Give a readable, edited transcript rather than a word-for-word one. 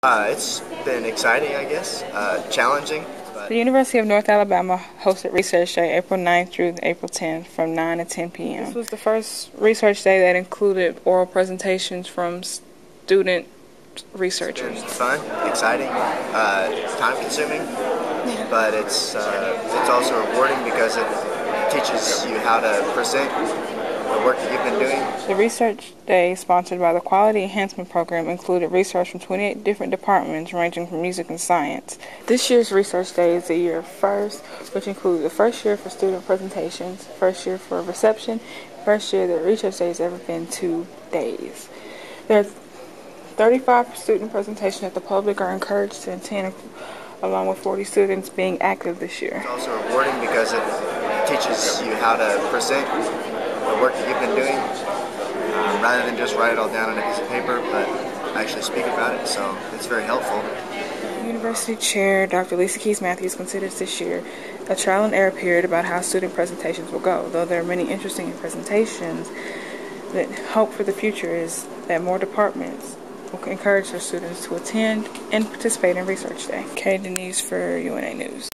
It's been exciting, I guess, challenging. But The University of North Alabama hosted Research Day April 9th through April 10th from 9 to 10 p.m. This was the first Research Day that included oral presentations from student researchers. It's been fun, exciting, time-consuming, but it's also rewarding because it teaches you how to present the work that you've been doing. The Research Day, sponsored by the Quality Enhancement Program, included research from 28 different departments ranging from music and science. This year's Research Day is the year first, which includes the first year for student presentations, first year for reception, first year that Research Day has ever been 2 days. There's 35 student presentations that the public are encouraged to attend, along with 40 students being active this year. It's also rewarding because it teaches you how to present the work that you've been doing, rather than just write it all down on a piece of paper, but actually speak about it, so it's very helpful. University Chair Dr. Lisa Keys Matthews considers this year a trial and error period about how student presentations will go. Though there are many interesting presentations, the hope for the future is that more departments will encourage their students to attend and participate in Research Day. Kay Denise for UNA News.